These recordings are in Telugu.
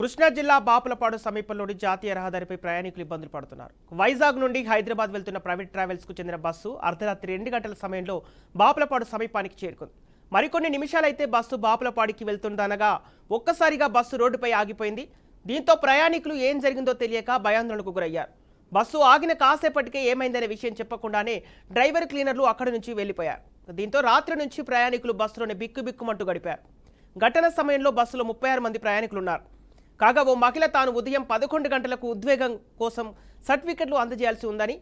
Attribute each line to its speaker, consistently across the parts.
Speaker 1: కృష్ణా జిల్లా బాపులపాడు సమీపంలోని జాతీయ రహదారిపై ప్రయాణికులు ఇబ్బందులు పడుతున్నారు. వైజాగ్ నుండి హైదరాబాద్ వెళ్తున్న ప్రైవేట్ ట్రావెల్స్ కు చెందిన బస్సు అర్ధరాత్రి 2 గంటల సమయంలో బాపులపాడు సమీపానికి చేరుకుంది. మరికొన్ని నిమిషాలైతే బస్సు బాపులపాడికి వెళ్తుందనగా ఒక్కసారిగా బస్సు రోడ్డుపై ఆగిపోయింది. దీంతో ప్రయాణికులు ఏం జరిగిందో తెలియక భయాందోళనకు గురయ్యారు. బస్సు ఆగిన కాసేపటికే ఏమైందనే విషయం చెప్పకుండానే డ్రైవర్ క్లీనర్లు అక్కడి నుంచి వెళ్లిపోయారు. దీంతో రాత్రి నుంచి ప్రయాణికులు బస్సులోనే బిక్కుబిక్కుమంటూ గడిపారు. ఘటన సమయంలో బస్సులో 36 మంది ప్రయాణికులున్నారు. కాగా ఓ మహిళ తాను ఉదయం 11 గంటలకు ఉద్వేగం కోసం సర్టిఫికెట్లు అందజేయాల్సి ఉందని,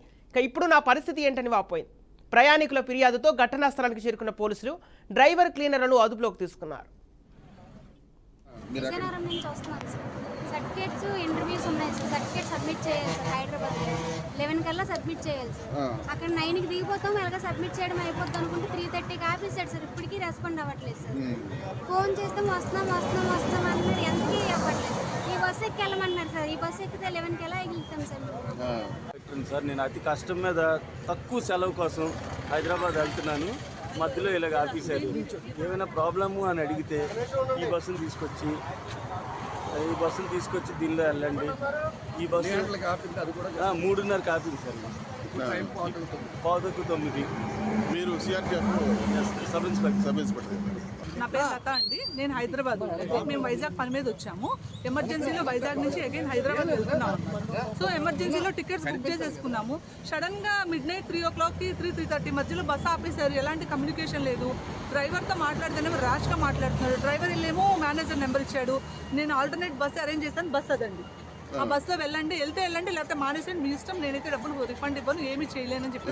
Speaker 1: ఇప్పుడు నా పరిస్థితి ఏంటని వాపోయింది. ప్రయాణికుల ఫిర్యాదుతో ఘటనా స్థలానికి చేరుకున్న పోలీసులు డ్రైవర్ క్లీనర్లను అదుపులోకి తీసుకున్నారు.
Speaker 2: సర్టిఫికేట్స్ ఇంటర్వ్యూస్ ఉన్నాయి సార్. సర్టిఫికేట్ సబ్మిట్ చేయాలి సార్. హైదరాబాద్ 11 కల్లా సబ్మిట్ చేయాలి సార్. అక్కడ 9కి దిగిపోతాం, ఎలాగ సబ్మిట్ చేయడం అయిపోద్ది అనుకుంటే 3:30కి ఆపేసాడు సార్. ఇప్పటికీ రెస్పాండ్ అవ్వట్లేదు సార్. ఫోన్ చేస్తాం వస్తున్నాం అన్నారు, ఎంతకీ అవ్వట్లేదు. ఈ బస్సు ఎక్కి వెళ్ళమన్నారు సార్. ఈ బస్సు ఎక్కితే 11కి ఎలా ఎగులుతాం
Speaker 3: సార్. నేను అతి కష్టం మీద తక్కువ సెలవు కోసం హైదరాబాద్ వెళ్తున్నాను. మధ్యలో ఇలాగ ఆపేశారు. ఏమైనా ప్రాబ్లము అని అడిగితే ఈ బస్సును తీసుకొచ్చి దీనిలో వెళ్ళండి. ఈ బస్సు 3:30కి ఆపింది సార్. 9:09.
Speaker 4: మీరు సిఆర్పిఎఫ్
Speaker 3: సబ్ ఇన్స్పెక్టర్.
Speaker 5: నా పేరు లత అండి. నేను హైదరాబాద్ మేము వైజాగ్ పని మీద వచ్చాము. ఎమర్జెన్సీలో వైజాగ్ నుంచి అగైన్ హైదరాబాద్ వెళ్తున్నాము. సో ఎమర్జెన్సీలో టికెట్స్ బుక్ చేసేసుకున్నాము. సడన్గా midnight 3 o'clockకి 3:30 మధ్యలో బస్సు ఆపేశారు. ఎలాంటి కమ్యూనికేషన్ లేదు. డ్రైవర్తో మాట్లాడితేనేమో ర్యాష్గా మాట్లాడుతున్నాడు. డ్రైవర్ వెళ్ళేమో మేనేజర్ నెంబర్ ఇచ్చాడు. నేను ఆల్టర్నేట్ బస్సు అరేంజ్ చేశాను. బస్సు అదండి. ఆ బస్సులో వెళ్ళండి, వెళ్తే వెళ్ళండి, లేకపోతే మానేసండి, మీ ఇష్టం. నేనైతే డబ్బులు రిఫండ్ ఇవ్వను, ఏమి చేయలేనని చెప్పి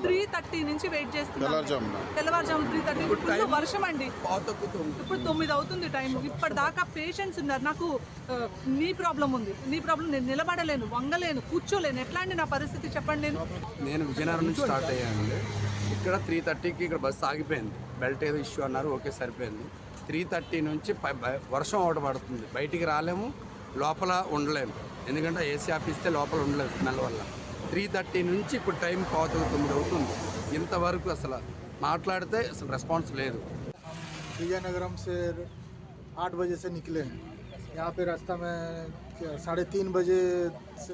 Speaker 5: 3:30 నుంచి వెయిట్ చేస్తున్నాను. తెల్లవారుజాము 3:30. ఇప్పుడు వర్షం అండి. ఇప్పుడు 9 అవుతుంది టైం. ఇప్పటిదాకా పేషెంట్స్ ఉన్నారు. నాకు నీ ప్రాబ్లం ఉంది. నేను నిలబడలేను, వంగలేను, కూర్చోలేను. ఎట్లా అండి నా పరిస్థితి చెప్పండి.
Speaker 6: నేను విజయనగరం నుంచి స్టార్ట్ అయ్యాను. ఇక్కడ 3:30కి ఇక్కడ బస్సు ఆగిపోయింది. బెల్ట్ ఏదో ఇష్యూ అన్నారు, ఓకే సరిపోయింది. 3:30 నుంచి వర్షం ఒకటి పడుతుంది. బయటికి రాలేము, లోపల ఉండలేము. ఎందుకంటే ఏసీ ఆపిస్తే లోపల ఉండలేము స్మెల్ వల్ల. 3:30 నుంచి ఇప్పుడు టైం 9 అవుతుంది. ఇంతవరకు అసలు మాట్లాడితే అసలు రెస్పాన్స్ లేదు.
Speaker 7: विजयनगरम से 8 बजे से निकले हैं। यहाँ पे रास्ता में 3:30 बजे से